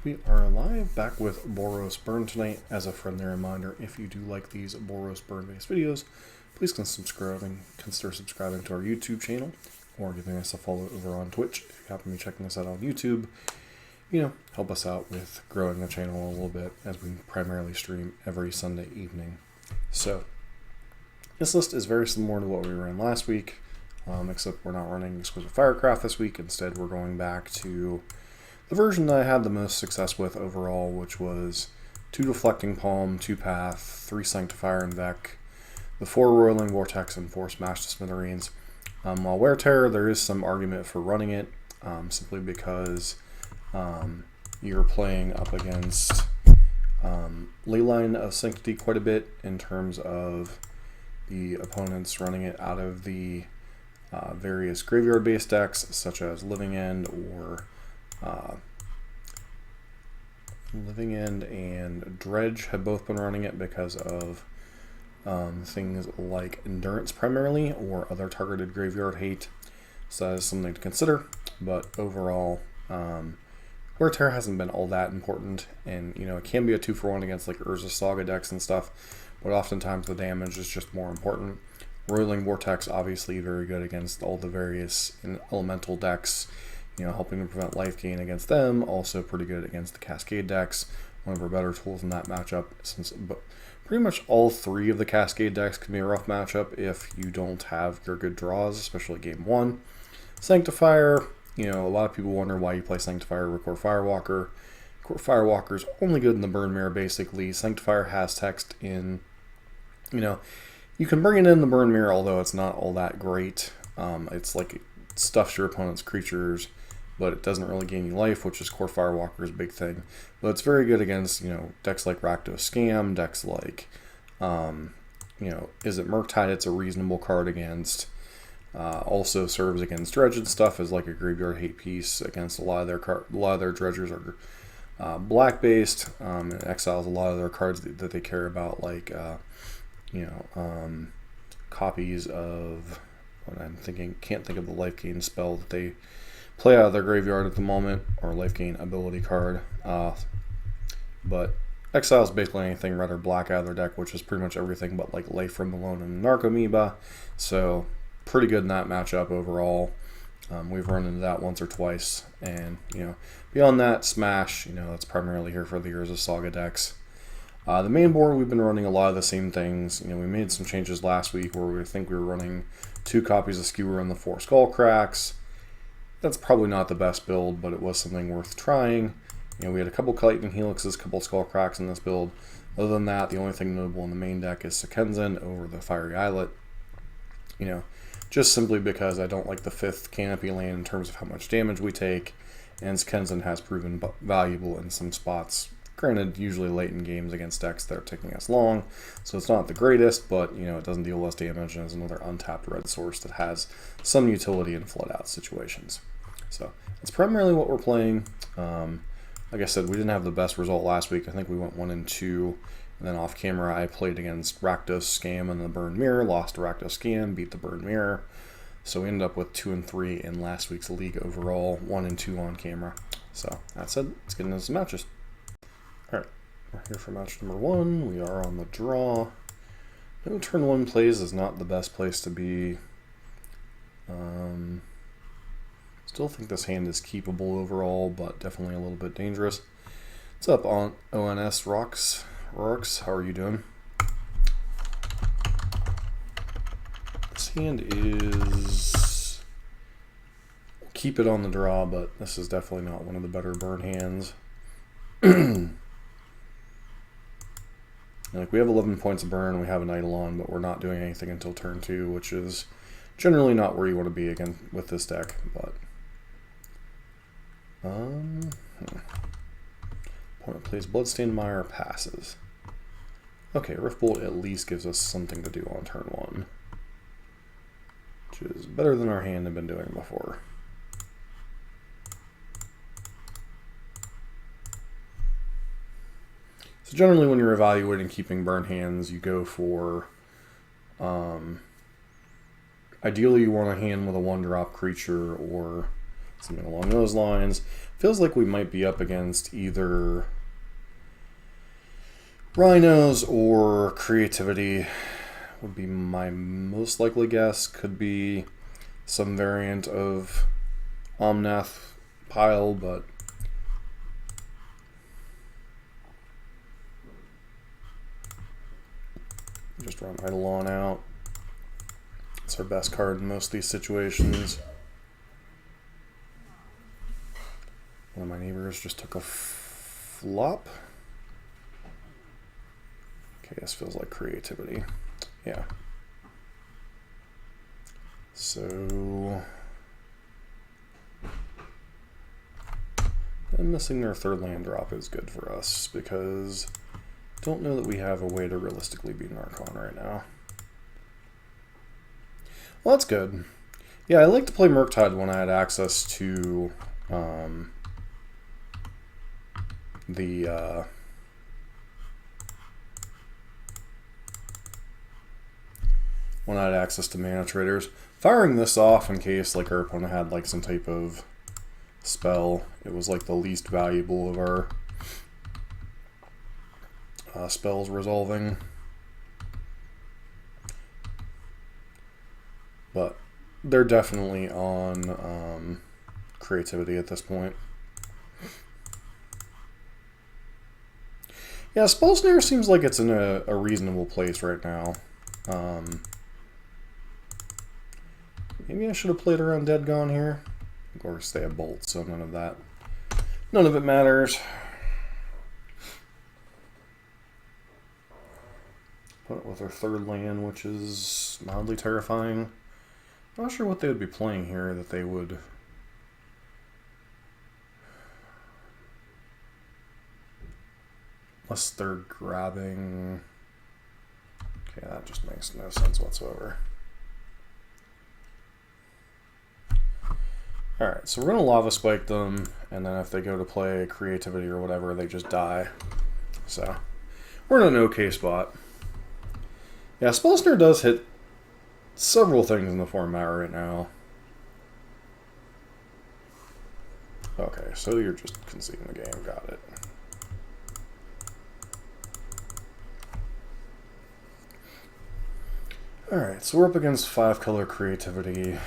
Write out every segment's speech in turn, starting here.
We are live back with Boros Burn tonight. As a friendly reminder, if you do like these Boros Burn based videos, please consider subscribing to our YouTube channel or giving us a follow over on Twitch. If you happen to be checking us out on YouTube, help us out with growing the channel a little bit as we primarily stream every Sunday evening. So this list is very similar to what we ran last week, except we're not running Exquisite Firecraft this week. Instead, we're going back to the version that I had the most success with overall, which was 2 Deflecting Palm, 2 Path, 3 Sanctifier and Vec, the 4 Roiling Vortex, and 4 Smash to Smithereens. While Wear Terror, there is some argument for running it, simply because you're playing up against Leyline of Sanctity quite a bit in terms of the opponents running it out of the various graveyard-based decks, such as Living End or Living End and Dredge have both been running it because of things like Endurance primarily or other targeted graveyard hate. So that is something to consider, but overall Wear Terror hasn't been all that important, and it can be a 2-for-1 against like Urza Saga decks and stuff, but oftentimes the damage is just more important. Roiling Vortex obviously very good against all the various elemental decks, helping to prevent life gain against them. Also pretty good against the Cascade decks. One of our better tools in that matchup, since pretty much all 3 of the Cascade decks can be a rough matchup if you don't have your good draws, especially game 1. Sanctifier, a lot of people wonder why you play Sanctifier over Core Firewalker. Core Firewalker is only good in the Burn Mirror, basically. Sanctifier has text in, you can bring it in the Burn Mirror, although it's not all that great. It's like it stuffs your opponent's creatures, but it doesn't really gain you life, which is Core Firewalker's big thing. But it's very good against, decks like Rakdos Scam, decks like, Is It Murktide? It's a reasonable card against. Also serves against Dredge and stuff as like a graveyard hate piece against a lot of their dredgers are black based, and exiles a lot of their cards that they care about, like copies of what I'm thinking. Can't think of the life gain spell that they play out of their graveyard at the moment, or life gain ability card. But exiles basically anything red or black out of their deck, which is pretty much everything but like Life from Malone and Narcomoeba. So pretty good in that matchup overall. We've run into that once or twice, and beyond that, Smash, that's primarily here for the Urza Saga decks. The main board, we've been running a lot of the same things. We made some changes last week where we were running 2 copies of Skewer and the 4 Skullcracks. That's probably not the best build, but it was something worth trying. We had a couple Lightning Helixes, a couple Skullcracks in this build. Other than that, the only thing notable in the main deck is Sekenzan over the Fiery Islet. Just simply because I don't like the 5th Canopy land in terms of how much damage we take, and Sekenzan has proven valuable in some spots. Granted, usually late in games against decks that are taking us long, so it's not the greatest, but it doesn't deal less damage and is another untapped red source that has some utility in flood out situations. So that's primarily what we're playing. Like I said, we didn't have the best result last week. I think we went 1-2, and then off camera I played against Rakdos Scam and the Burn Mirror, lost to Rakdos Scam, beat the Burn Mirror. So we ended up with 2-3 in last week's league overall, 1-2 on camera. So that said, let's get into some matches. Alright, we're here for match number 1. We are on the draw. No turn 1 plays is not the best place to be. Still think this hand is keepable overall, but definitely a little bit dangerous. What's up on ONS Rocks? How are you doing? This hand is... keep it on the draw, but this is definitely not one of the better burn hands. Like, we have 11 points of burn, we have an Eidolon, but we're not doing anything until turn 2, which is generally not where you want to be again with this deck. But opponent plays Bloodstained Mire, passes. Okay, Riftbolt at least gives us something to do on turn 1, which is better than our hand had been doing before. So generally when you're evaluating keeping burn hands, you go for, ideally you want a hand with a 1-drop creature or something along those lines. Feels like we might be up against either rhinos or creativity would be my most likely guess. Could be some variant of Omnath pile, but just run Eidolon out. It's our best card in most of these situations. One of my neighbors just took a flop. Okay, this feels like creativity. Yeah. So and missing their third land drop is good for us because I don't know that we have a way to realistically beat an Archon right now. Well, that's good. Yeah, I like to play Murktide when I had access to when I had access to mana traders. Firing this off in case like our opponent had like some type of spell, it was like the least valuable of our spells resolving. But they're definitely on creativity at this point. Yeah, Spell Snare seems like it's in a reasonable place right now. Maybe I should have played around Dead Gone here. Of course, they have Bolt, so none of it matters. Put it with our third land, which is mildly terrifying. Not sure what they would be playing here that they would... Unless they're grabbing... Okay, that just makes no sense whatsoever. Alright, so we're going to Lava Spike them, and then if they go to play creativity or whatever, they just die. So, we're in an okay spot. Yeah, Spell Snare does hit several things in the format right now. Okay, so you're just conceding the game. Got it. Alright, so we're up against 5-color creativity.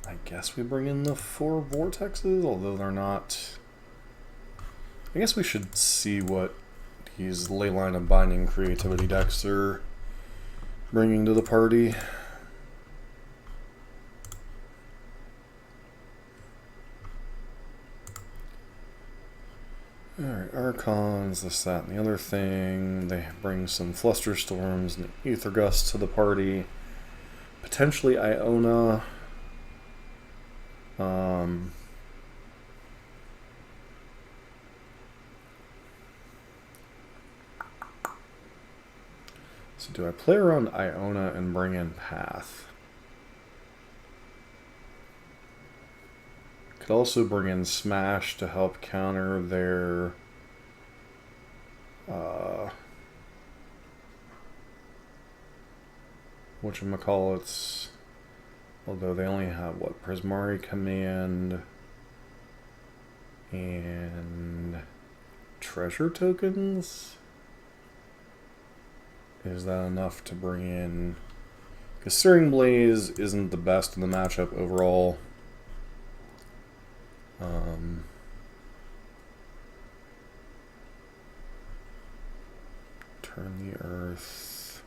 I guess we bring in the 4 vortexes, although they're not... I guess we should see what these Leyline of Binding creativity decks are bringing to the party. Alright, Archons, this, that, and the other thing. They bring some Flusterstorms and Aether Gusts to the party. Potentially Iona. So do I play around Iona and bring in Path? Could also bring in Smash to help counter their whatchamacallits, although they only have what, Prismari Command and treasure tokens? Is that enough to bring in? Because Searing Blaze isn't the best in the matchup overall. Turn the Earth.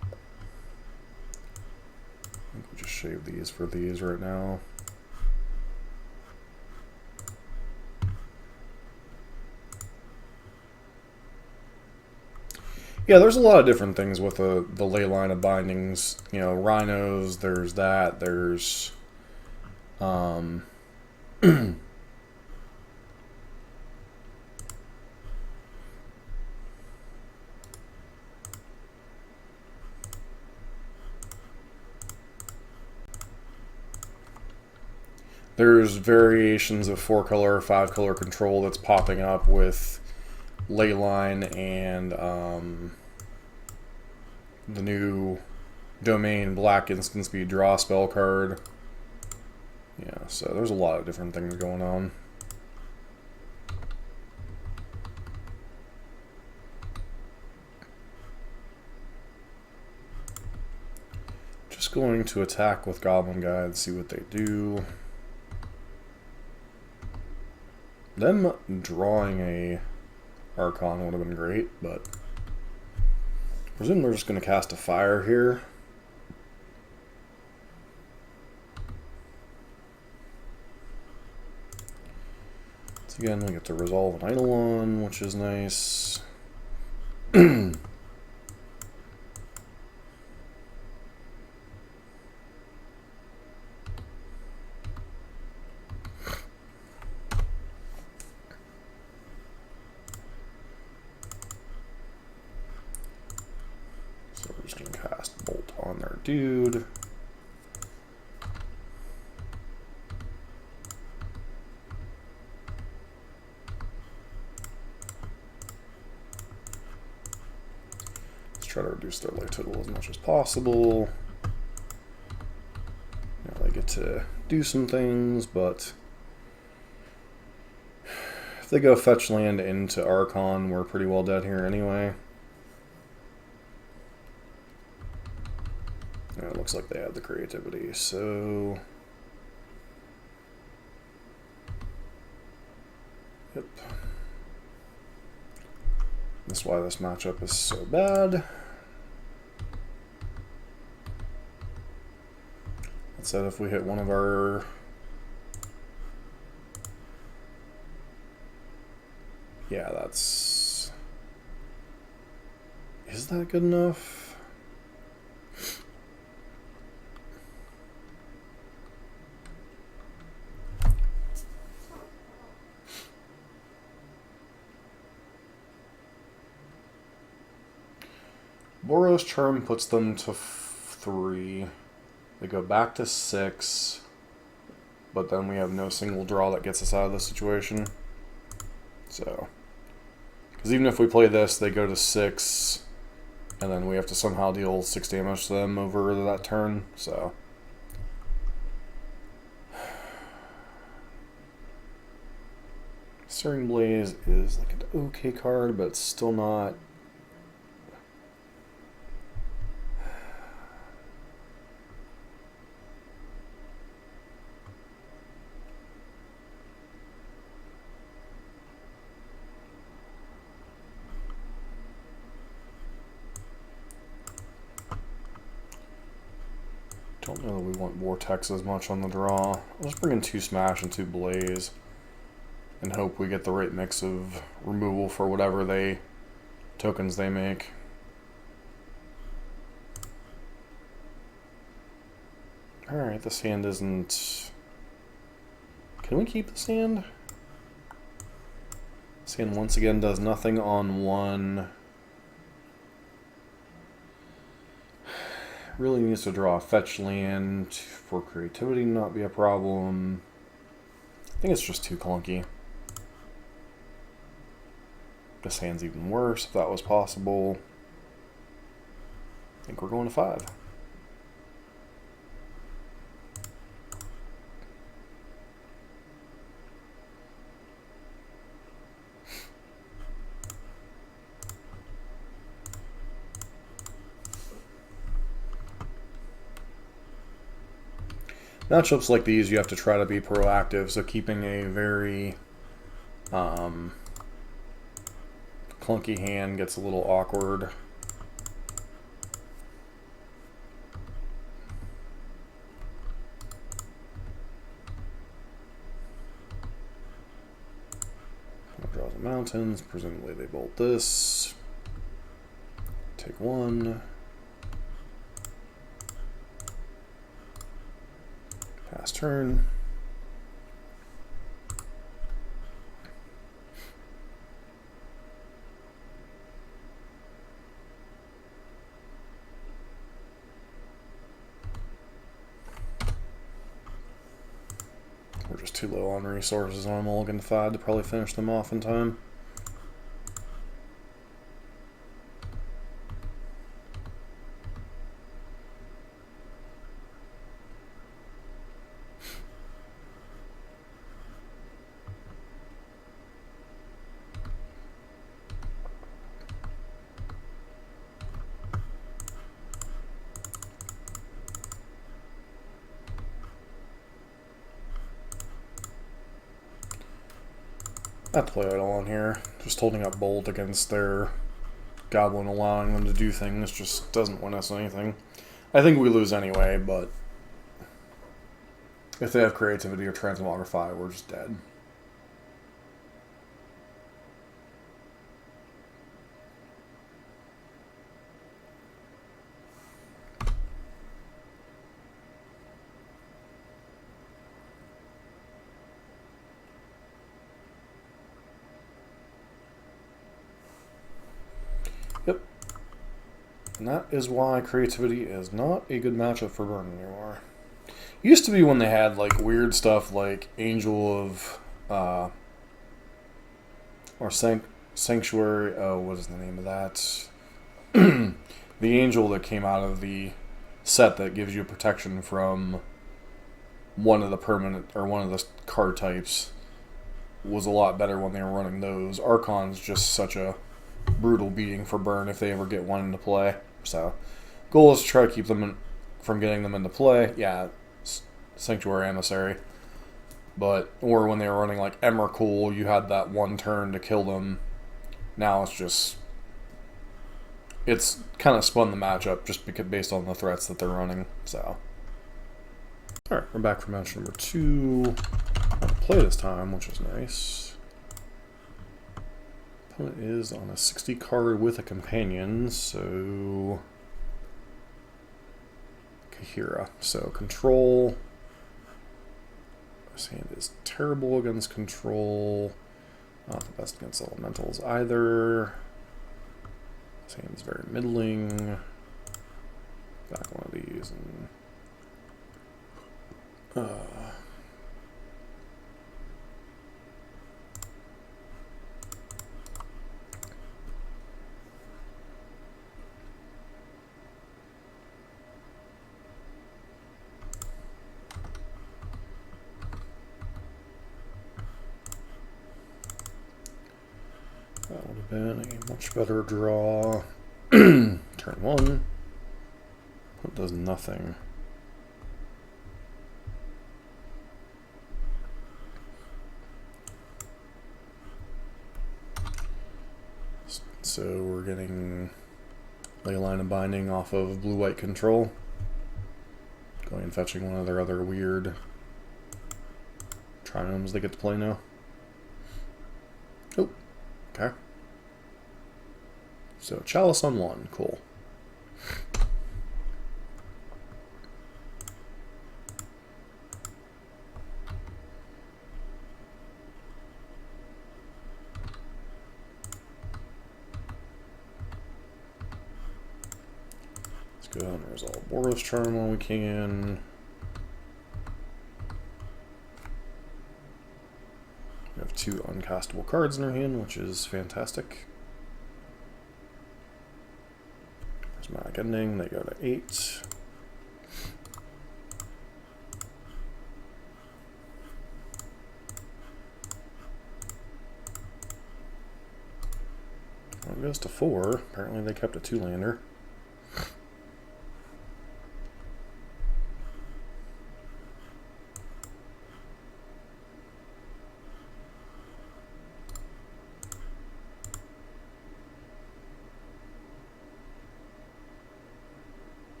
I think we'll just shave these for these right now. Yeah, there's a lot of different things with the Leyline of Bindings. You know, Rhinos, there's that, there's... there's variations of 4-color, 5-color control that's popping up with Leyline and the new domain black instant speed draw spell card. Yeah, so there's a lot of different things going on. Just going to attack with Goblin Guide, see what they do. Them drawing a Archon would have been great, but I presume they're just going to cast a fire here. So again, we get to resolve an Eidolon, which is nice. So we're just going to cast Bolt on their dude. Try to reduce their life total as much as possible. Now they get to do some things, but if they go fetch land into Archon, we're pretty well dead here anyway. And it looks like they have the creativity, so yep. That's why this matchup is so bad. That said, if we hit one of our that's... Is that good enough? Boros Charm puts them to 3. They go back to 6. But then we have no single draw that gets us out of the situation. So, because even if we play this, they go to 6. And then we have to somehow deal 6 damage to them over that turn. So, Searing Blaze is like an okay card, but it's still not... Don't know that we want Vortex as much on the draw. Let's bring in 2 Smash and 2 Blaze and hope we get the right mix of removal for whatever tokens they make. Alright, this hand isn't... Can we keep this hand? This hand once again does nothing on 1. Really needs to draw a fetch land for creativity to not be a problem. I think it's just too clunky. This hand's even worse if that was possible. I think we're going to 5. Matchups like these, you have to try to be proactive, so keeping a very clunky hand gets a little awkward. Draws the mountains, presumably they bolt this. Take 1. Pass turn. We're just too low on resources on Mulligan 5 to probably finish them off in time. Not to play idle on here. Just holding up Bolt against their Goblin, allowing them to do things, just doesn't win us anything. I think we lose anyway, but if they have creativity or Transmogrify, we're just dead. Yep. And that is why creativity is not a good matchup for Burn anymore. Used to be when they had like weird stuff like Angel of or Sanctuary. Oh, what is the name of that? The angel that came out of the set that gives you protection from one of the permanent or one of the card types was a lot better when they were running those. Archon's just such a brutal beating for Burn if they ever get one into play. So, goal is to try to keep them from getting them into play. Yeah, Sanctuary Emissary. But, or when they were running like Emrakul, you had that one turn to kill them. Now it's just, it's kind of spun the matchup just because based on the threats that they're running. So, alright, we're back for match number 2. I'll play this time, which is nice. Opponent is on a 60 card with a companion, so Kahira. So control. This hand is terrible against control. Not the best against elementals either. This hand is very middling. Back one of these and that would have been a much better draw. Turn 1. It does nothing. So we're getting Leyline of Binding off of blue-white control. Going and fetching one of their other weird trinomes they get to play now. Oh, okay. So Chalice on 1, cool. Let's go ahead and resolve Boros Charm when we can. We have 2 uncastable cards in our hand, which is fantastic. Prismatic Ending, they go to 8. Well, it goes to 4. Apparently they kept a 2-lander.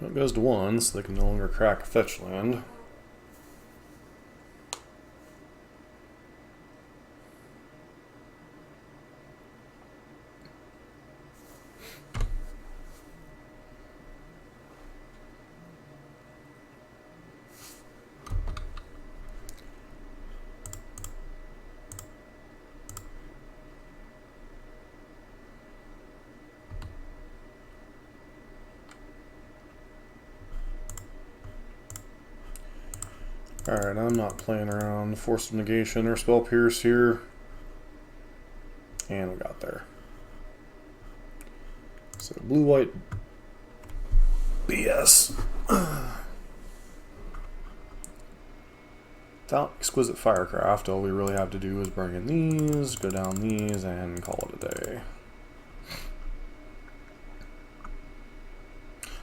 It goes to 1, so they can no longer crack a fetch land. Alright, I'm not playing around. Force of Negation or Spell Pierce here. And we got there. So blue-white BS. Without exquisite firecraft, all we really have to do is bring in these, go down these, and call it a day.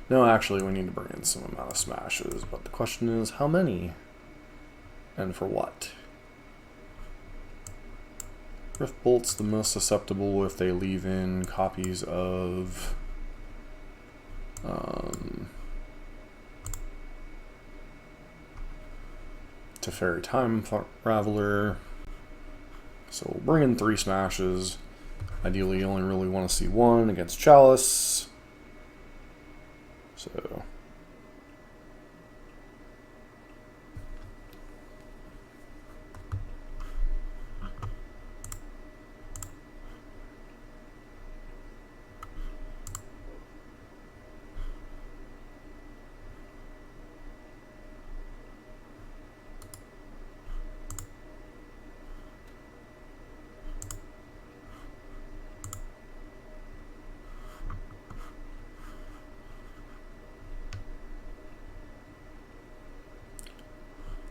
No, actually, we need to bring in some amount of smashes, but the question is, how many? And for what? Rift Bolt's the most susceptible if they leave in copies of Teferi Time Raveler. So we'll bring in 3 smashes. Ideally, you only really want to see 1 against Chalice. So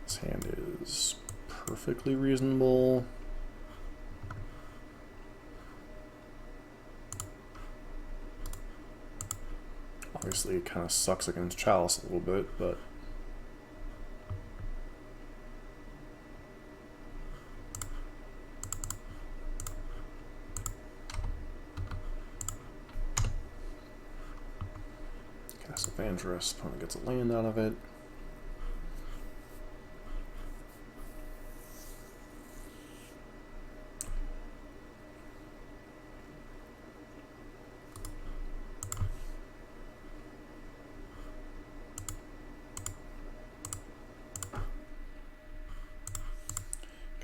this hand is perfectly reasonable. Obviously, it kind of sucks against Chalice a little bit, but cast Evangelist, opponent gets a land out of it.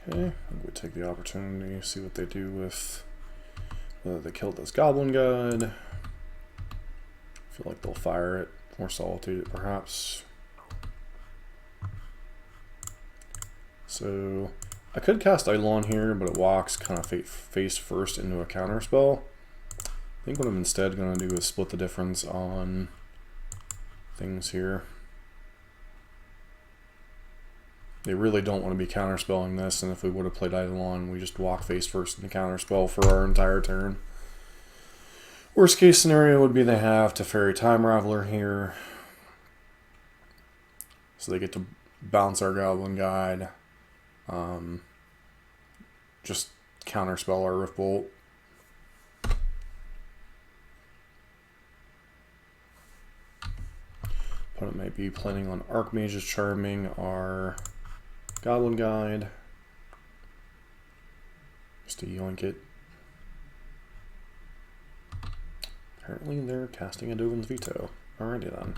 Okay, I'm going to take the opportunity to see what they do with whether they killed this Goblin Guide. I feel like they'll fire it or Solitude it perhaps. So I could cast Eidolon here, but it walks kind of face first into a counter spell. I think what I'm instead going to do is split the difference on things here. They really don't want to be counterspelling this, and if we would have played Eidolon, we just walk face first in the counterspell for our entire turn. Worst case scenario would be they have Teferi Time Raveler here. So they get to bounce our Goblin Guide. Just counterspell our Rift Bolt. Opponent might be planning on Archmage's Charming our Goblin Guide. Just to yoink it. Apparently they're casting a Dovin's Veto. Alrighty then.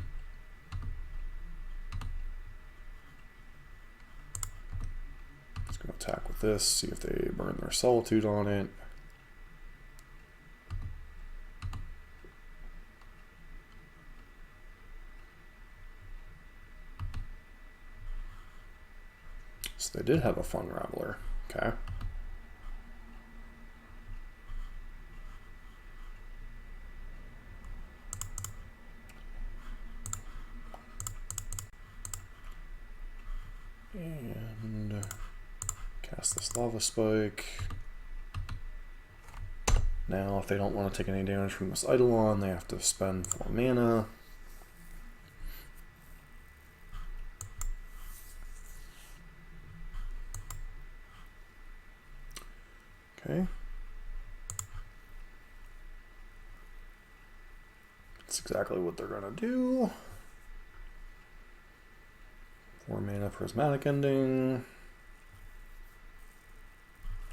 Just gonna attack with this, see if they burn their Solitude on it. So they did have a Fun Raveler. Okay. And cast this Lava Spike. Now, if they don't want to take any damage from this Eidolon, they have to spend 4 mana. Okay. That's exactly what they're going to do. 4 mana Prismatic Ending.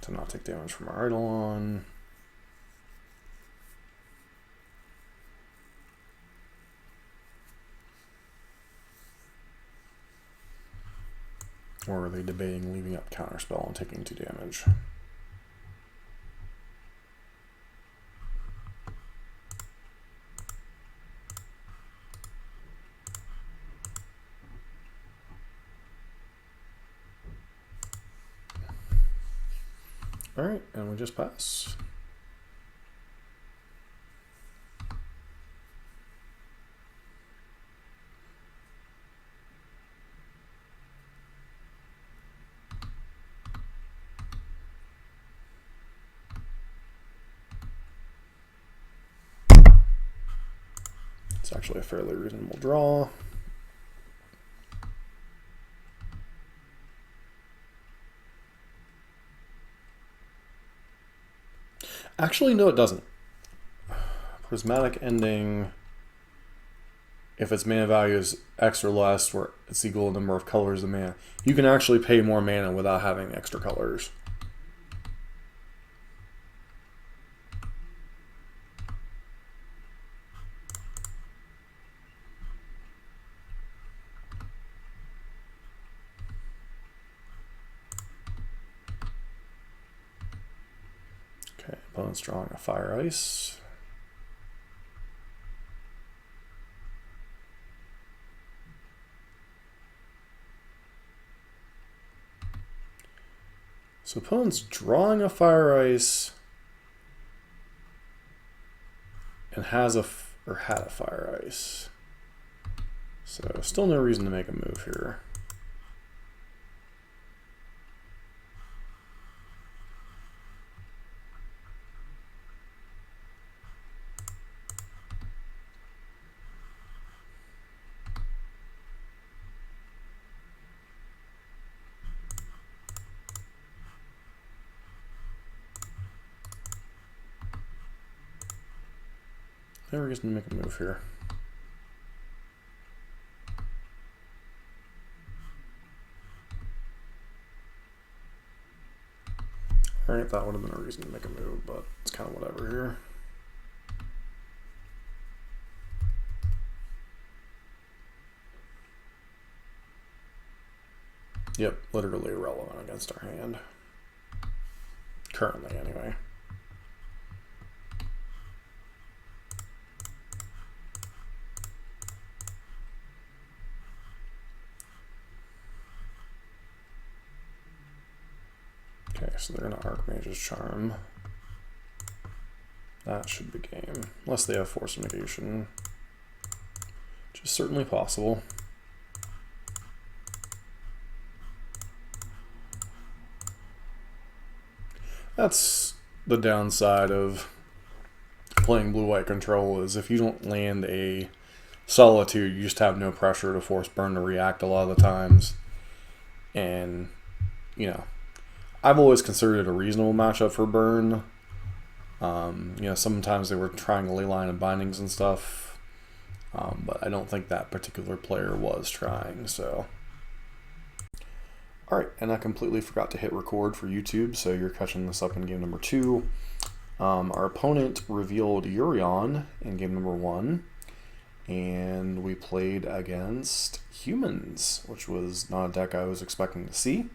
To not take damage from our Eidolon. Or are they debating leaving up Counterspell and taking 2 damage? Alright, and we just pass. It's actually a fairly reasonable draw. Actually, no, it doesn't. Prismatic Ending, if its mana value is X or less, where it's equal to the number of colors of mana, you can actually pay more mana without having extra colors. Okay, opponent's drawing a Fire Ice. So opponent's drawing a Fire Ice and had a Fire Ice. So still no reason to make a move here. No reason to make a move here. Alright, that would have been a reason to make a move, but it's kind of whatever here. Yep, literally irrelevant against our hand. Currently, anyway. Okay, so they're going to Archmage's Charm. That should be game. Unless they have Force of Negation. Which is certainly possible. That's the downside of playing blue-white control, is if you don't land a Solitude, you just have no pressure to force Burn to react a lot of the times. And, you know, I've always considered it a reasonable matchup for Burn. You know, sometimes they were trying Ley Line and Bindings and stuff, but I don't think that particular player was trying, so. Alright, and I completely forgot to hit record for YouTube, so you're catching this up in game number 2. Our opponent revealed Yorion in game number 1, and we played against Humans, which was not a deck I was expecting to see.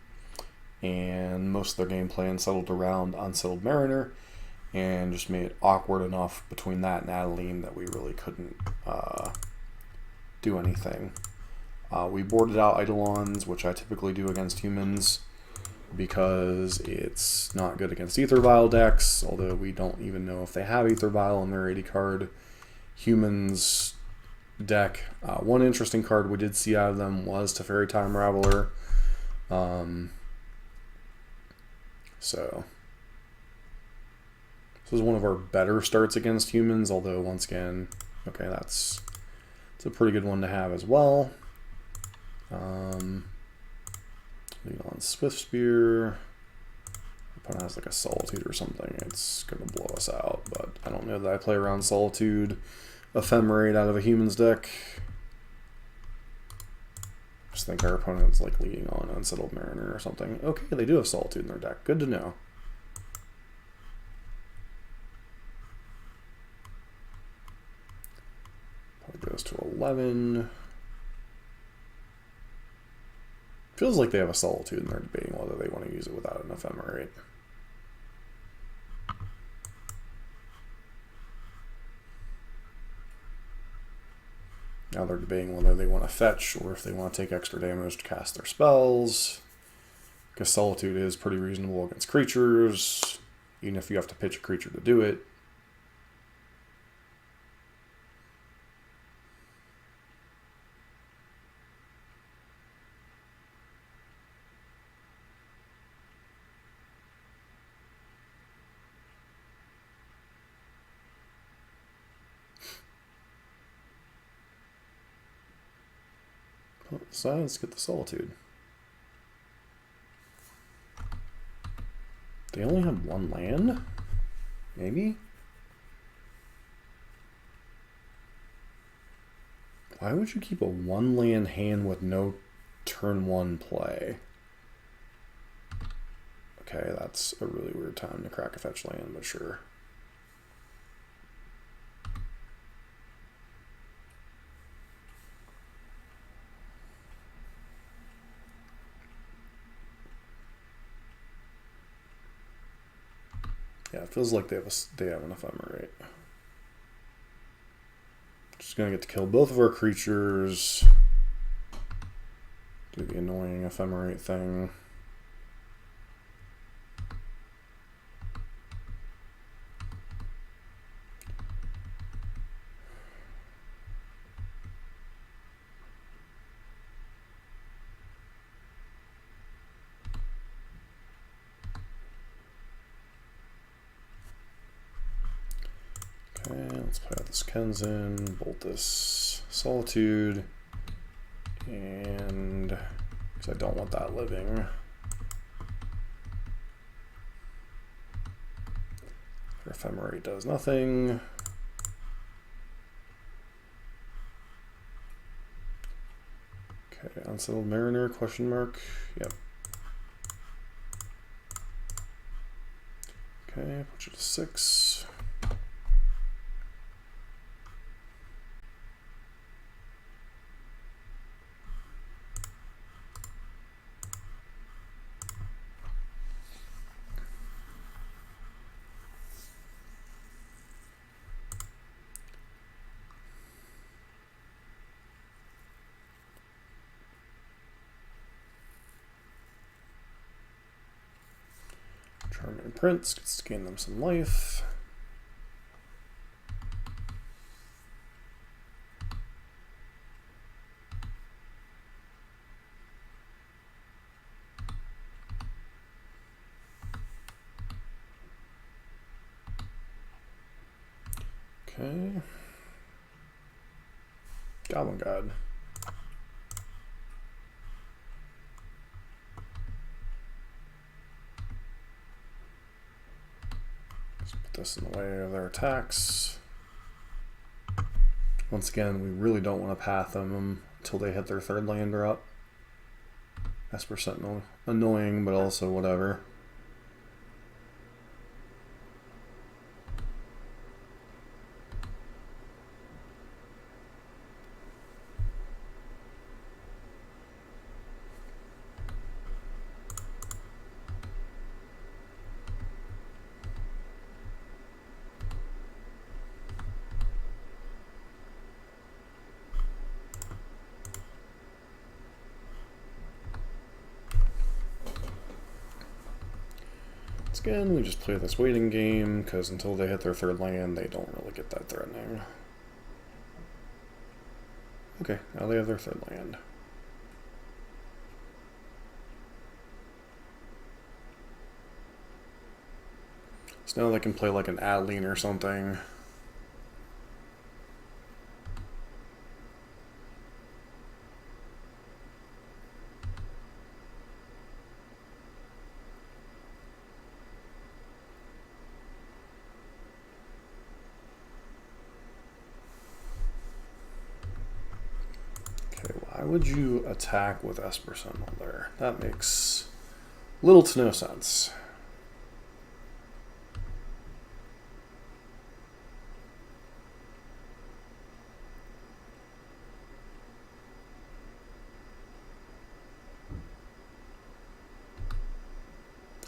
And most of their game plan settled around Unsettled Mariner, and just made it awkward enough between that and Adeline that we really couldn't do anything. We boarded out Eidolons, which I typically do against Humans, because it's not good against Ether Vial decks, although we don't even know if they have Ether Vial in their 80 card Humans deck. One interesting card we did see out of them was Teferi Time Raveler. So this was one of our better starts against Humans, although once again, okay, it's a pretty good one to have as well. Lean on Swift Spear. Opponent has like a Solitude or something, it's gonna blow us out, but I don't know that I play around Solitude Ephemerate out of a Humans deck. Just think our opponent's like leading on Unsettled Mariner or something. Okay, they do have Solitude in their deck. Good to know. Probably goes to 11. Feels like they have a Solitude and they're debating whether they want to use it without an Ephemerate. Now they're debating whether they want to fetch or if they want to take extra damage to cast their spells. Because Solitude is pretty reasonable against creatures, even if you have to pitch a creature to do it. So let's get the Solitude. They only have one land? Maybe? Why would you keep a one land hand with no turn one play? Okay, that's a really weird time to crack a fetch land, but sure. Yeah, it feels like they have an ephemerate. Just gonna get to kill both of our creatures. Do the annoying ephemerate thing. Okay, let's play out this Kenzin, bolt this Solitude, and because I don't want that living. Ephemerate does nothing. Okay, Unsettled Mariner, question mark. Yep. Okay, put you to 6. Charming Prince gets to gain them some life. Okay. Goblin God. Let's put this in the way of their attacks. Once again, we really don't want to path them until they hit their 3rd land drop. Esper Sentinel. Annoying, but also whatever. Again, we just play this waiting game, because until they hit their 3rd land, they don't really get that threatening. Okay, now they have their 3rd land. So now they can play like an Adeline or something. Why would you attack with Esper Sentinel there? That makes little to no sense.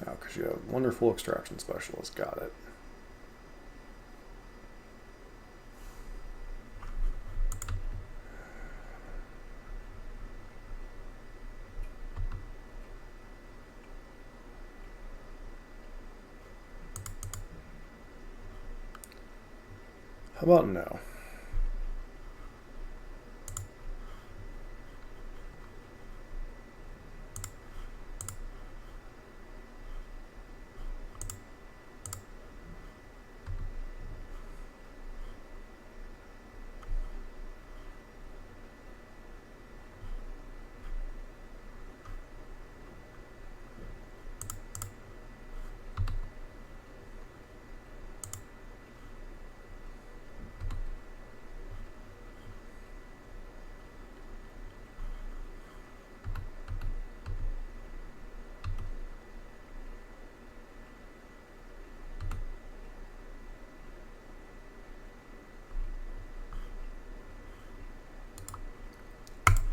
Oh, because you have wonderful extraction specialist. Got it. How about no?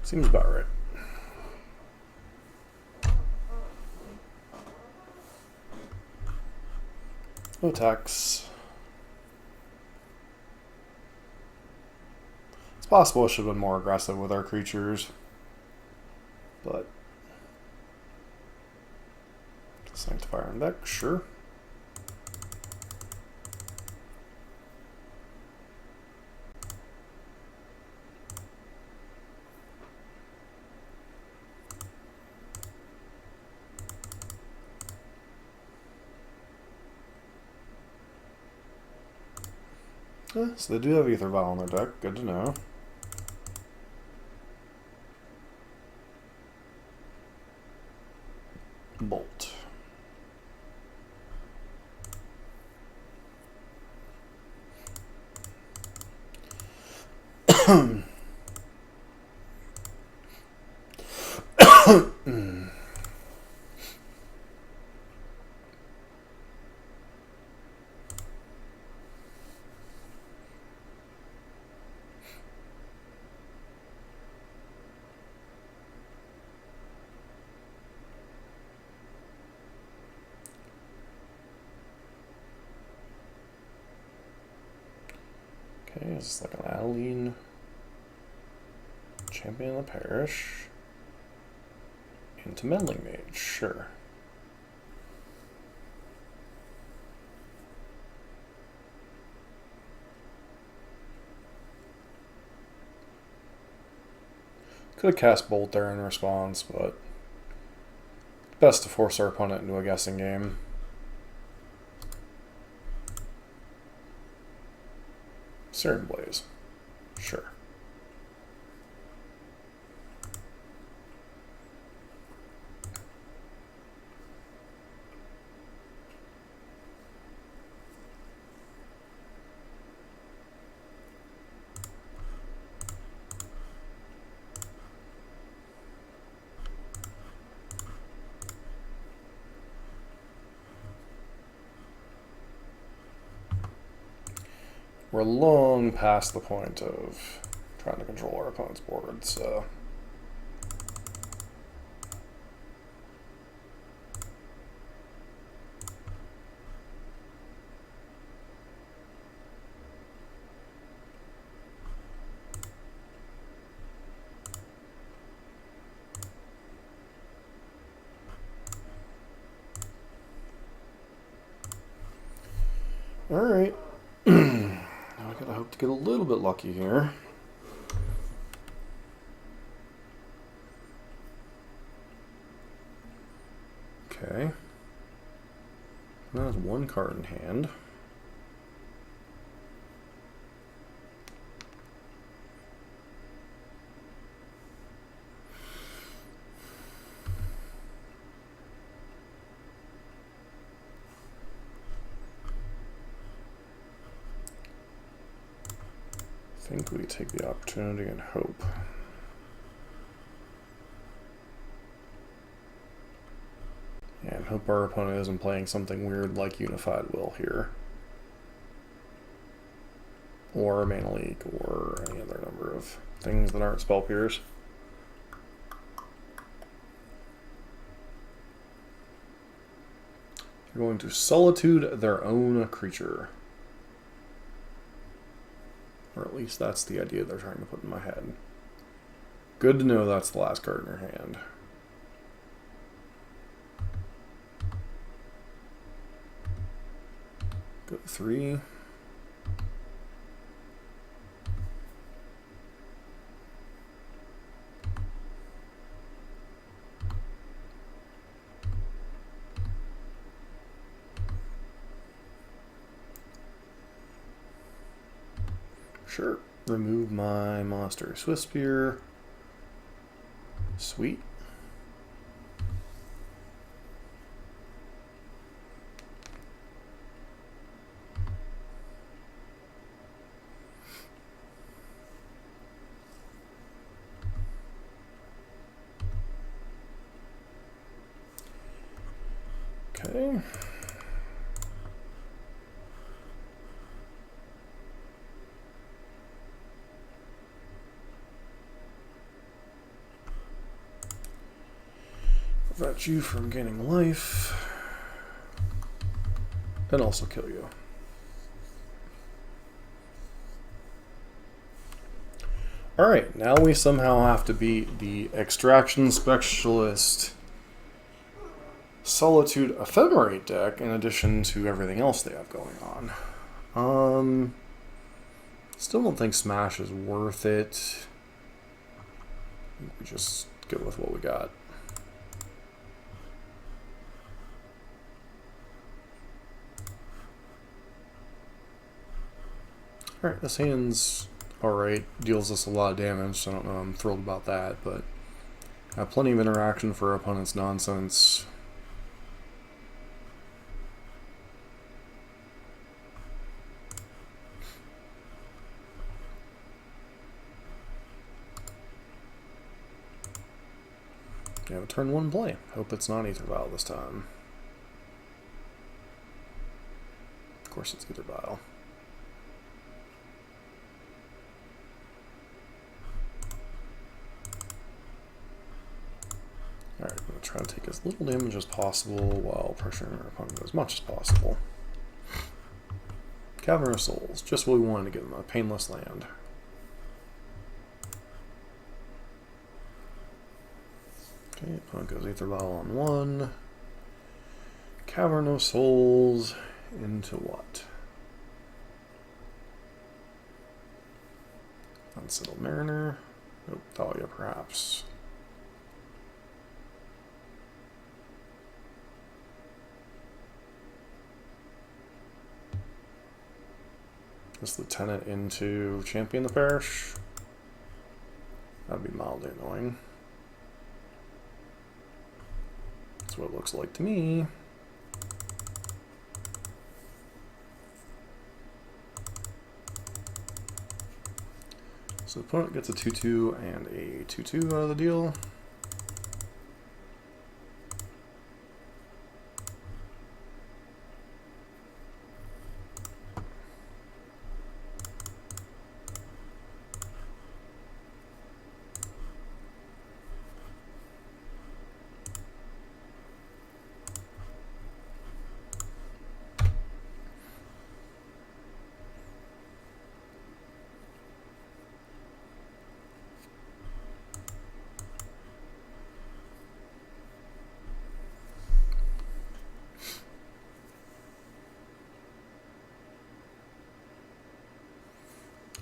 Seems about right. No attacks. It's possible I should have been more aggressive with our creatures, but Sanctifier on deck, sure. So they do have Ether Vial on their deck, good to know. Bolt. Okay, is this like an Adeline Champion of the Parish into Meddling Mage? Sure. Could have cast Bolt there in response, but best to force our opponent into a guessing game. Searing Blaze. Sure. We're long past the point of trying to control our opponent's board, so all right. I gotta hope to get a little bit lucky here. Okay. That's one card in hand. I think we take the opportunity and hope. And hope our opponent isn't playing something weird like Unified Will here. Or Mana Leak, or any other number of things that aren't Spell Pierce. They're going to Solitude their own creature. Or at least that's the idea they're trying to put in my head. Good to know that's the last card in your hand. Go 3. Sure. Remove my monster Swift Spear. Sweet. Okay. Prevent you from gaining life. And also kill you. Alright, now we somehow have to beat the Extraction Specialist Solitude Ephemerate deck in addition to everything else they have going on. Still don't think Smash is worth it. We just go with what we got. Alright, this hand's alright. Deals us a lot of damage, so I don't know I'm thrilled about that, but I have plenty of interaction for our opponent's nonsense. We have a turn 1 play. Hope it's not Ether Vial this time. Of course it's Ether Vial. Alright, I'm going to try to take as little damage as possible while pressuring our opponent as much as possible. Cavern of Souls, just what we wanted to give them, a painless land. Okay, opponent goes Ether Vial on 1. Cavern of Souls into what? Unsettled Mariner. Nope, Thalia perhaps. This Lieutenant into Champion the Parish. That'd be mildly annoying. That's what it looks like to me. So the opponent gets a 2-2 and a 2-2 out of the deal.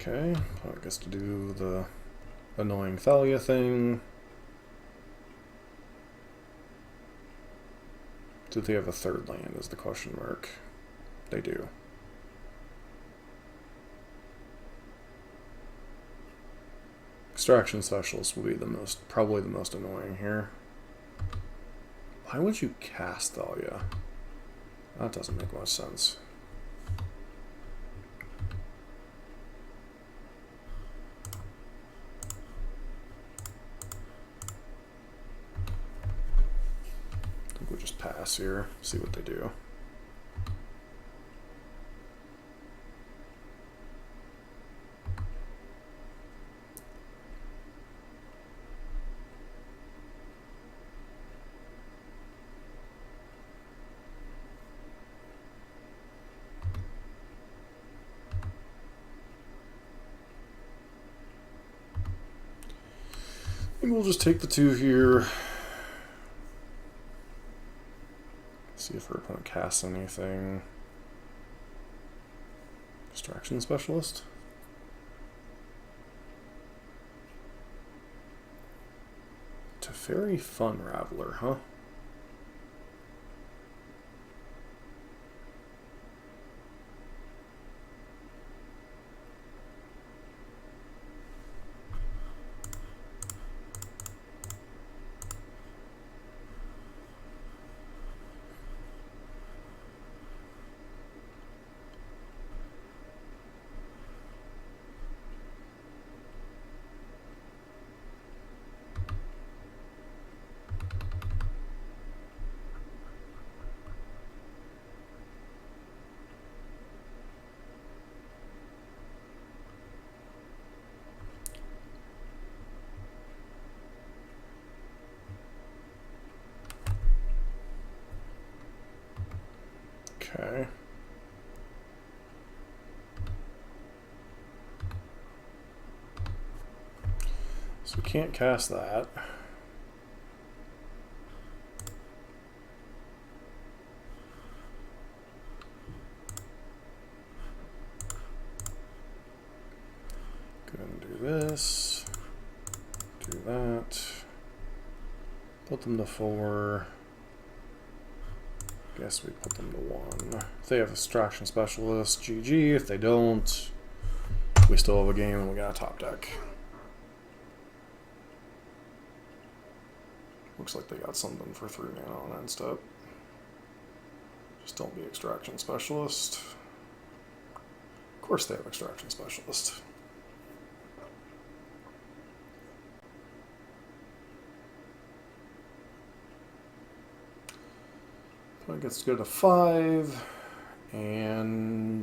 Okay, so I guess to do the annoying Thalia thing. Do they have a third land is the question mark. They do. Extraction Specialist will be probably the most annoying here. Why would you cast Thalia? That doesn't make much sense. We'll just pass here, see what they do. And we'll just take the 2 here. See if our opponent casts anything. Distraction Specialist. Teferi Fun Raveler, huh? Okay. So we can't cast that. Go ahead and do this. Do that. Put them to 4. Guess we put them to 1. If they have Extraction Specialist, GG. If they don't, we still have a game and we got a top deck. Looks like they got something for 3 mana on end step. Just don't be Extraction Specialist. Of course they have Extraction Specialist. Opponent gets to go to 5, and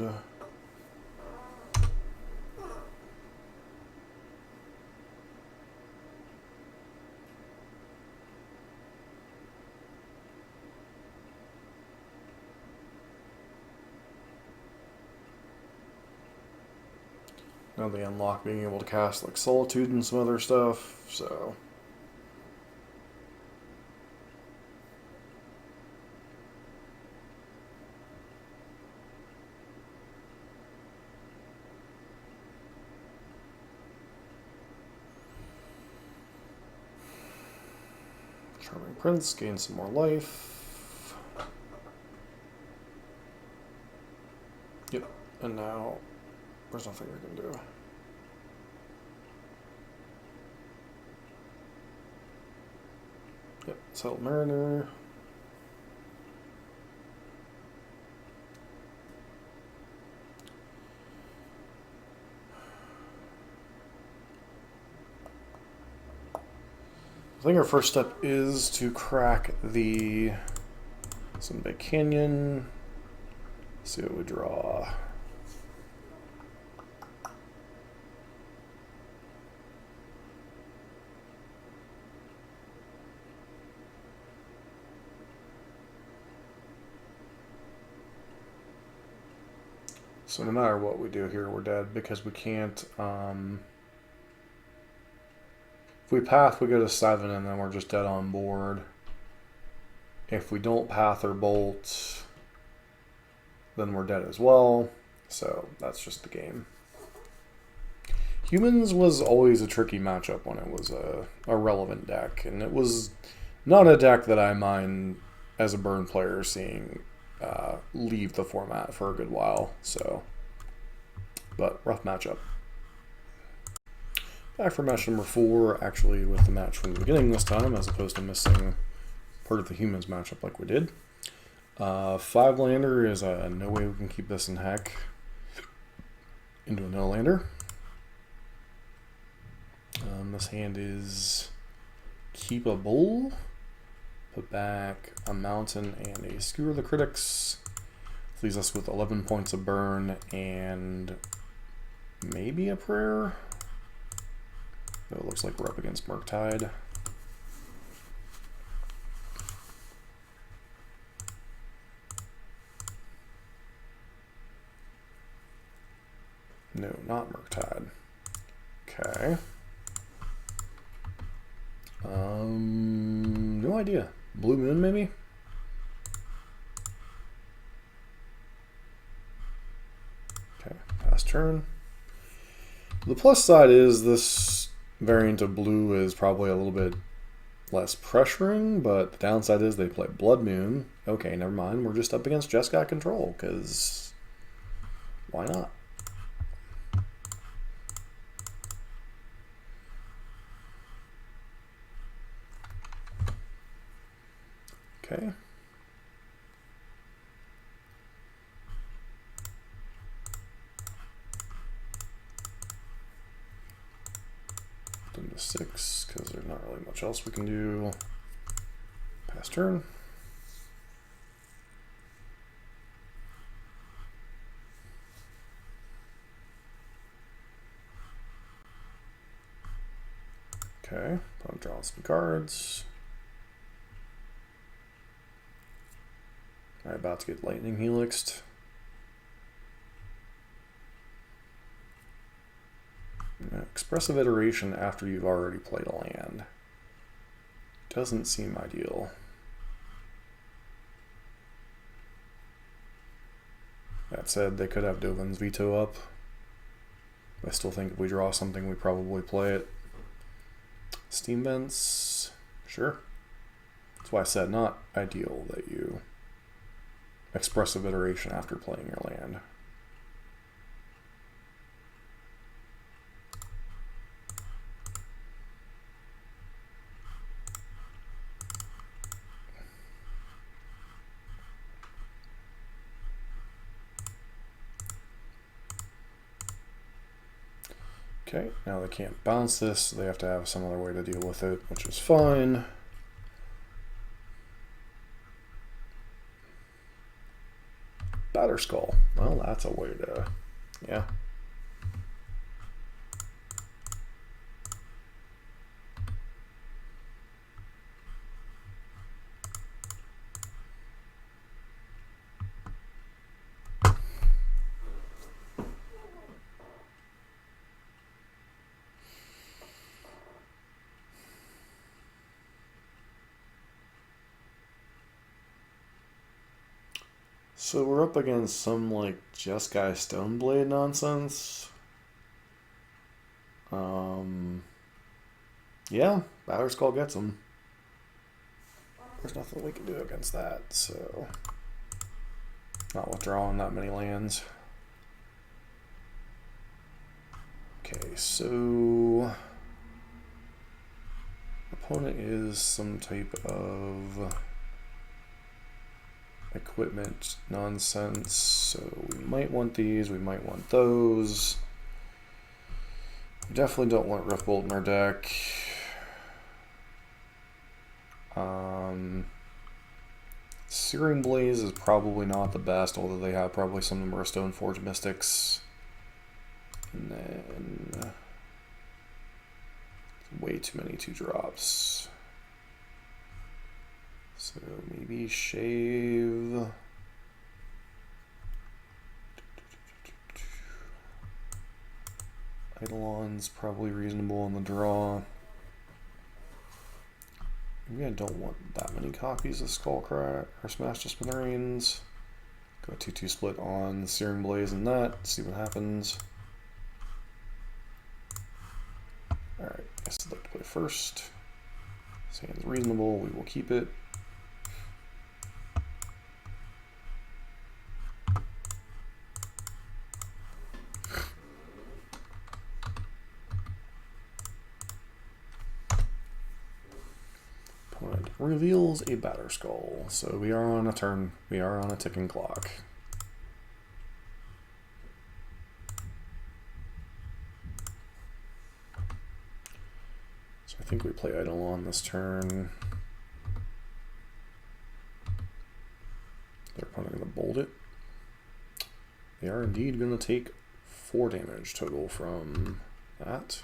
now they unlock being able to cast like Solitude and some other stuff, so. Charming Prince, gain some more life. Yep, and now there's nothing we can do. Yep, Settled Mariner. I think our first step is to crack the Big Canyon. See what we draw. So no matter what we do here, we're dead because we can't. If we path, we go to 7, and then we're just dead on board. If we don't path or bolt, then we're dead as well. So that's just the game. Humans was always a tricky matchup when it was a relevant deck, and it was not a deck that I mind as a burn player seeing leave the format for a good while. So, but rough matchup. Back for match number 4, actually with the match from the beginning this time, as opposed to missing part of the humans matchup like we did. 5-lander is no way we can keep this in heck into a no-lander. This hand is keepable. Put back a mountain and a Skewer the Critics. Leaves us with 11 points of burn and maybe a prayer. Though it looks like we're up against Murktide. No, not Murktide. Okay. No idea. Blue Moon, maybe? Okay, pass turn. The plus side is this variant of blue is probably a little bit less pressuring, but the downside is they play Blood Moon. Okay, never mind. We're just up against Jeskai Control, because why not? Okay. Put them to 6 because there's not really much else we can do. Pass turn. Okay, I'm drawing some cards. Alright, about to get Lightning Helixed. Expressive iteration after you've already played a land. Doesn't seem ideal. That said, they could have Dovin's Veto up. I still think if we draw something, we probably play it. Steam Vents, sure. That's why I said not ideal that you expressive iteration after playing your land. Okay, now they can't bounce this, so they have to have some other way to deal with it, which is fine. Batterskull. Well, that's a way to, yeah. So we're up against some like Jeskai Stoneblade nonsense. Yeah, Batterskull gets him. There's nothing we can do against that, so not withdrawing that many lands. Okay, so opponent is some type of equipment nonsense, so we might want these, we might want those. We definitely don't want Rift Bolt in our deck. Searing Blaze is probably not the best, although they have probably some number of Stoneforge Mystics. And then way too many 2-drops. So maybe Shave. Eidolon's probably reasonable on the draw. Maybe I don't want that many copies of Skullcrack or Smash to Smithereens. Go 2-2 split on Searing Blaze and that, see what happens. Alright, guess I'd like to play first. This hand's reasonable, we will keep it. Reveals a Batterskull, so we are on a turn, we are on a ticking clock. So I think we play Eidolon this turn. They're probably going to bolt it. They are indeed going to take 4 damage total from that.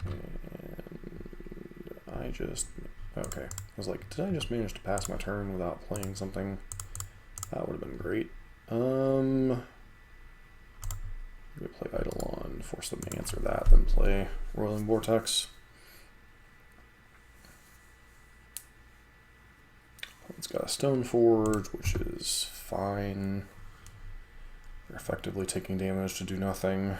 And I just, okay. I was like, did I just manage to pass my turn without playing something? That would have been great. We play Eidolon, force them to answer that, then play Roiling Vortex. It's got a Stoneforge, which is fine. They're effectively taking damage to do nothing.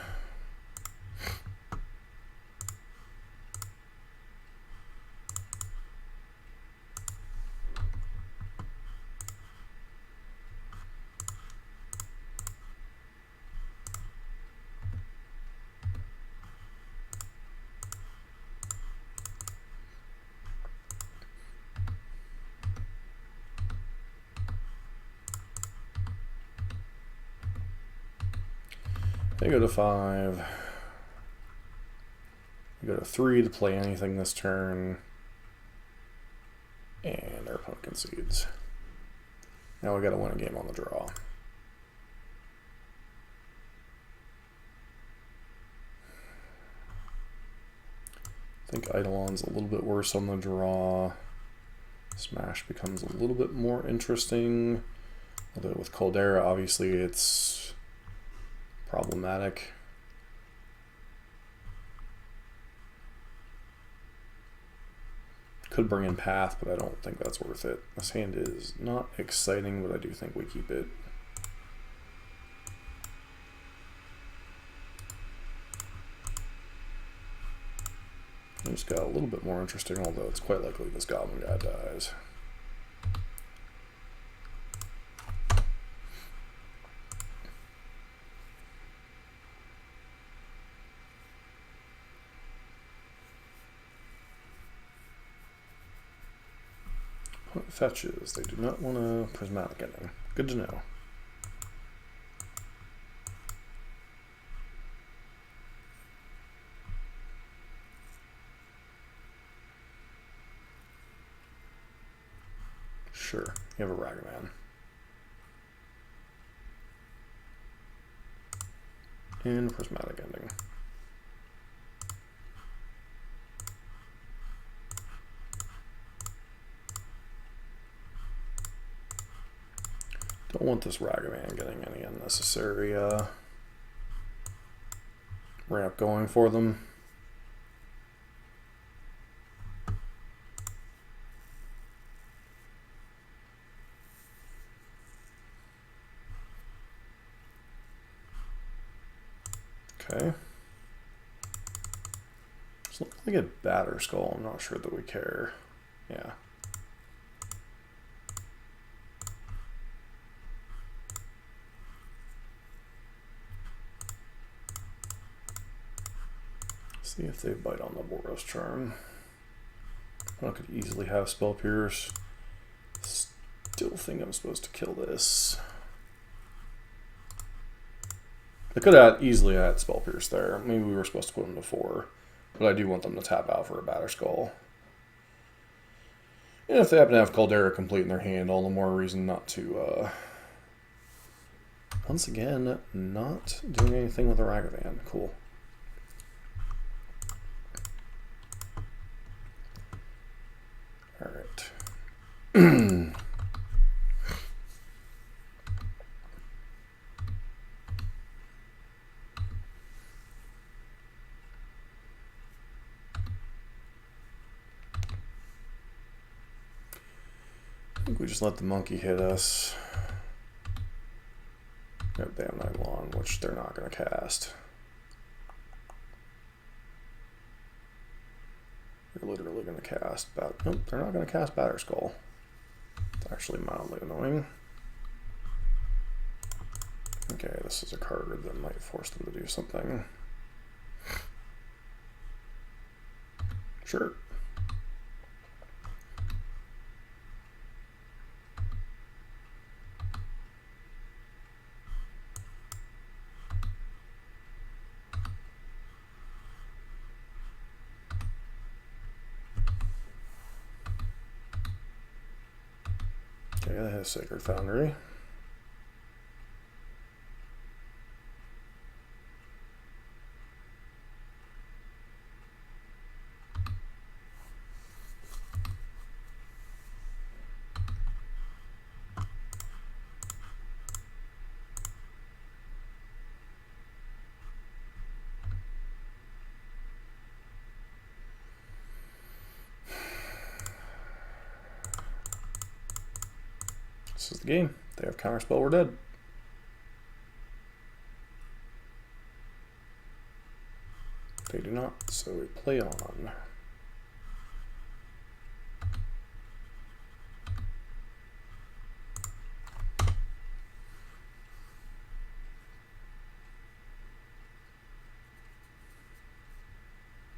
They go to 5. We go to 3 to play anything this turn. And our opponent concedes. Now we gotta win a game on the draw. I think Eidolon's a little bit worse on the draw. Smash becomes a little bit more interesting. Although with Caldera, obviously it's problematic. Could bring in Path, but I don't think that's worth it. This hand is not exciting, but I do think we keep it. It just got a little bit more interesting, although it's quite likely this Goblin guy dies. Fetches. They do not want a prismatic ending. Good to know. Sure, you have a Ragavan. And a prismatic ending. Don't want this Ragavan getting any unnecessary ramp going for them. Okay. It's looking like a Batter Skull. I'm not sure that we care. Yeah. See if they bite on the Boros Charm. I could easily have Spell Pierce. Still think I'm supposed to kill this. I could have easily had Spell Pierce there. Maybe we were supposed to put him to 4. But I do want them to tap out for a Batter Skull. And if they happen to have Caldera complete in their hand, all the more reason not to, once again, not doing anything with a Ragavan. Cool. Alright. I think we just let the monkey hit us. Got Damn Night Long, which they're not going to cast. They're literally going to cast nope, they're not going to cast Batter Skull. It's actually mildly annoying. Okay, this is a card that might force them to do something. Sure. Okay, that has Sacred Foundry. This is the game. They have Counterspell, we're dead. They do not, so we play on.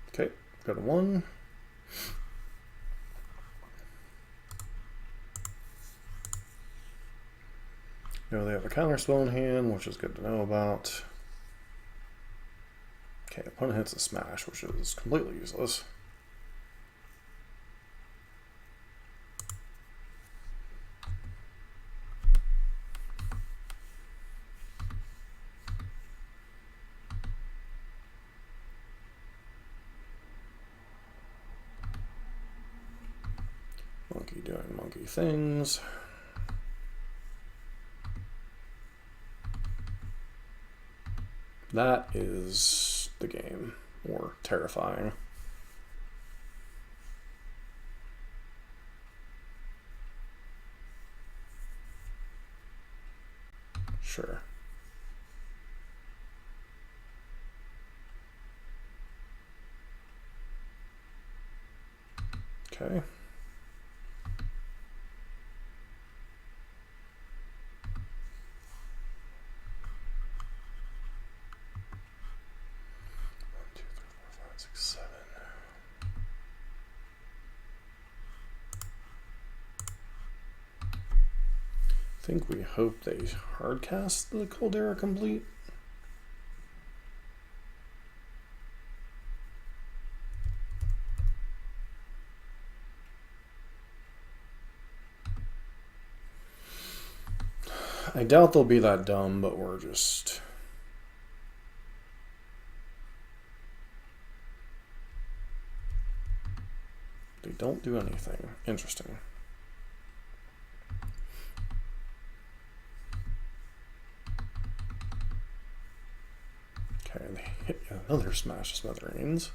Okay, got a 1. You know, they have a Counterspell in hand, which is good to know about. Okay, opponent hits a Smash, which is completely useless. Monkey doing monkey things. That is the game, or terrifying. Sure. Okay. I think we hope they hardcast the Caldera Complete. I doubt they'll be that dumb, but we're just... They don't do anything. Interesting. Okay, they hit another Smash Smithereens.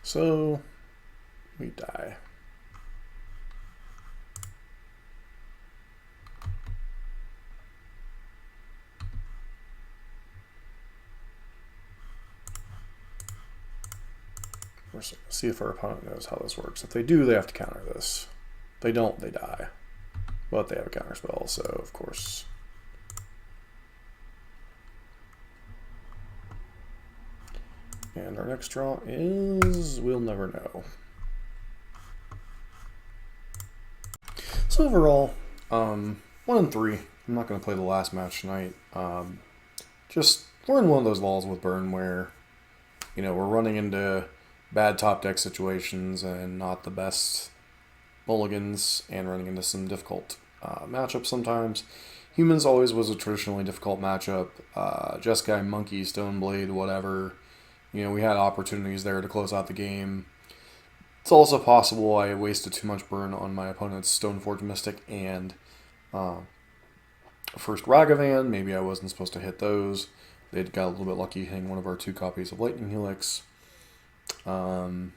So, we die. Let's see if our opponent knows how this works. If they do, they have to counter this. If they don't, they die. But they have a counter spell, so of course. And our next draw is, we'll never know. So overall, 1-3. I'm not going to play the last match tonight. Just, we're in one of those lulls with Burn where, you know, we're running into bad top deck situations and not the best mulligans and running into some difficult matchups sometimes. Humans always was a traditionally difficult matchup. Jeskai, Monkey, Stoneblade, whatever. You know, we had opportunities there to close out the game. It's also possible I wasted too much burn on my opponent's Stoneforge Mystic and first Ragavan. Maybe I wasn't supposed to hit those. They'd got a little bit lucky hitting one of our 2 copies of Lightning Helix. The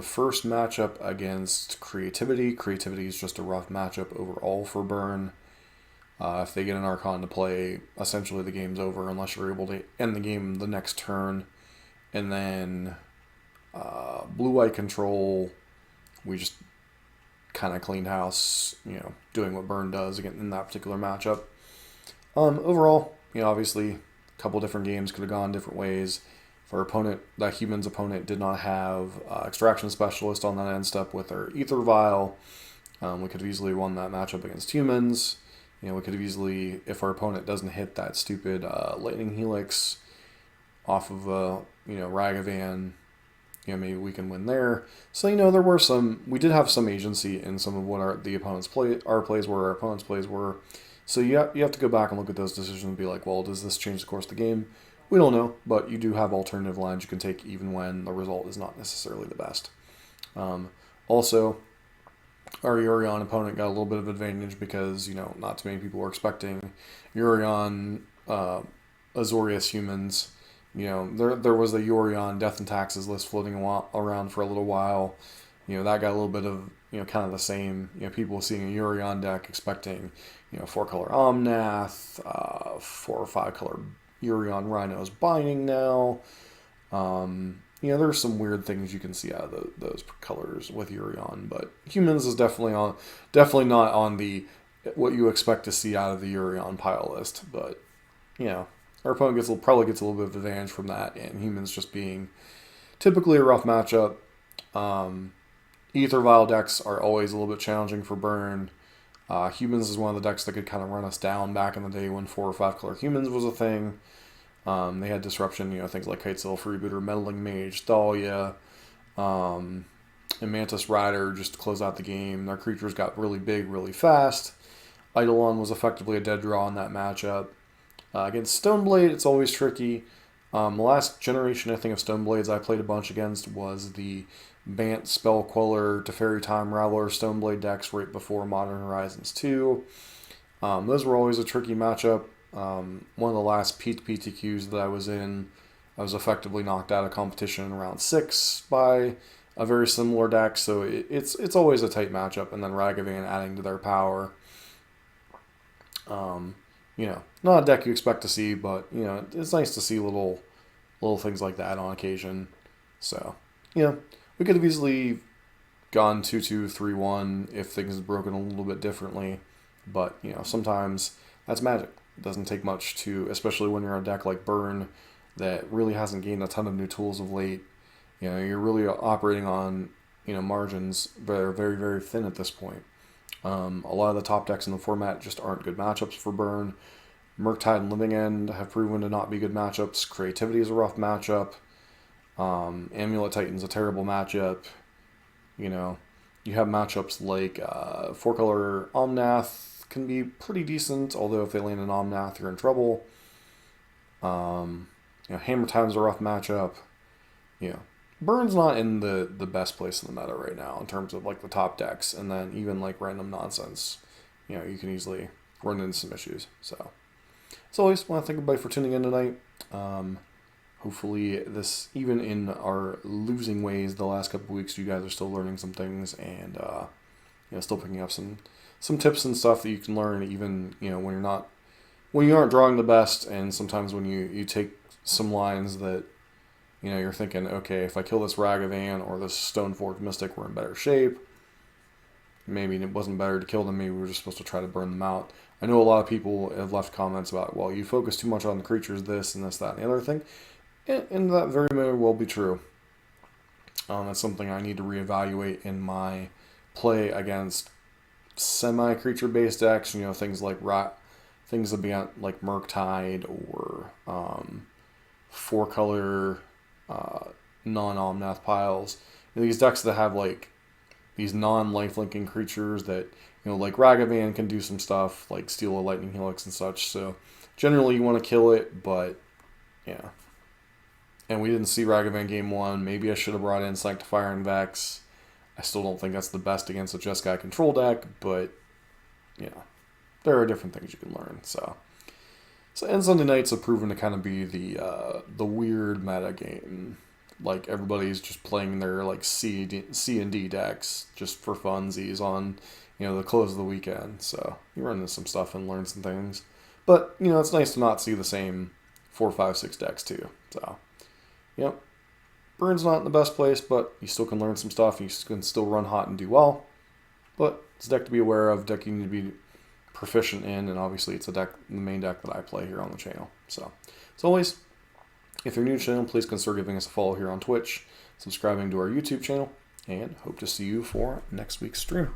first matchup against Creativity. Creativity is just a rough matchup overall for Burn. If they get an Archon to play, essentially the game's over unless you're able to end the game the next turn. And then Blue-White Control, we just kind of cleaned house, you know, doing what Burn does again in that particular matchup. Overall, you know, obviously a couple different games could have gone different ways. If our opponent, that human's opponent, did not have Extraction Specialist on that end step with our Ether Vial, we could have easily won that matchup against humans. You know, we could have easily, if our opponent doesn't hit that stupid Lightning Helix off of you know, Ragavan, you know, maybe we can win there. So, you know, there were some, we did have some agency in some of what our opponent's plays were, our opponent's plays were. So you have to go back and look at those decisions and be like, well, does this change the course of the game? We don't know, but you do have alternative lines you can take even when the result is not necessarily the best. Also, our Yorion opponent got a little bit of advantage because, you know, not too many people were expecting Yorion Azorius humans. You know, there was a Yorion Death and Taxes list floating around for a little while. You know, that got a little bit of, you know, kind of the same. You know, people seeing a Yorion deck expecting, you know, 4-color Omnath, 4 or 5-color Yorion Rhinos Binding now. You know, there's some weird things you can see out of those colors with Yorion, but humans is definitely not on the what you expect to see out of the Yorion pile list. But you know, our opponent probably gets a little bit of advantage from that, and humans just being typically a rough matchup. Ether Vial decks are always a little bit challenging for Burn. Humans is one of the decks that could kind of run us down back in the day when 4 or 5 color humans was a thing. They had disruption, things like Kite Sylph, Freebooter, Meddling Mage, Thalia, and Mantis Rider just to close out the game. Their creatures got really big really fast. Eidolon was effectively a dead draw in that matchup. Against Stoneblade, it's always tricky. The last generation, I think, of Stoneblades I played a bunch against was the Bant, Spell Queller, Teferi Time Raveler, Stoneblade decks right before Modern Horizons 2. Those were always a tricky matchup. One of the last PTQs that I was in, I was effectively knocked out of competition in round 6 by a very similar deck, so it's always a tight matchup, and then Ragavan adding to their power. Not a deck you expect to see, but, it's nice to see little things like that on occasion. So, we could have easily gone 2-2, 3-1 if things had broken a little bit differently, but, sometimes that's magic. It doesn't take much to, especially when you're on a deck like Burn that really hasn't gained a ton of new tools of late. You're really operating on, margins that are very, very thin at this point. A lot of the top decks in the format just aren't good matchups for Burn. Murktide and Living End have proven to not be good matchups. Creativity is a rough matchup. Amulet Titan's a terrible matchup. You have matchups like 4-color Omnath can be pretty decent, although if they land an Omnath, you're in trouble. Hammer Time's a rough matchup. Burn's not in the best place in the meta right now in terms of like the top decks, and then even like random nonsense. You can easily run into some issues. So, as always, want to thank everybody for tuning in tonight. Hopefully, this, even in our losing ways the last couple of weeks, you guys are still learning some things and still picking up some tips and stuff that you can learn, even when you aren't drawing the best, and sometimes when you take some lines that you're thinking, okay, if I kill this Ragavan or this Stoneforge Mystic, we're in better shape. Maybe it wasn't better to kill them. Maybe we were just supposed to try to burn them out. I know a lot of people have left comments about, well, you focus too much on the creatures, this and this, that, and the other thing. And that very may well be true. That's something I need to reevaluate in my play against semi-creature based decks. Things like things that be like Murktide or 4-color non-Omnath piles. These decks that have like these non-lifelinking creatures that like Ragavan can do some stuff like steal a Lightning Helix and such. So generally you want to kill it, but and we didn't see Ragavan game 1. Maybe I should have brought in Sanctifier and Vex. I still don't think that's the best against a Jeskai control deck, but there are different things you can learn. So and Sunday nights have proven to kind of be the weird meta game. Like everybody's just playing their like C and D decks just for funsies on the close of the weekend. So you run into some stuff and learn some things. But it's nice to not see the same 4, 5, 6 decks too. So Burn's not in the best place, but you still can learn some stuff. You can still run hot and do well. But it's a deck to be aware of, deck you need to be proficient in, and obviously it's the main deck that I play here on the channel. So, as always, if you're new to the channel, please consider giving us a follow here on Twitch, subscribing to our YouTube channel, and hope to see you for next week's stream.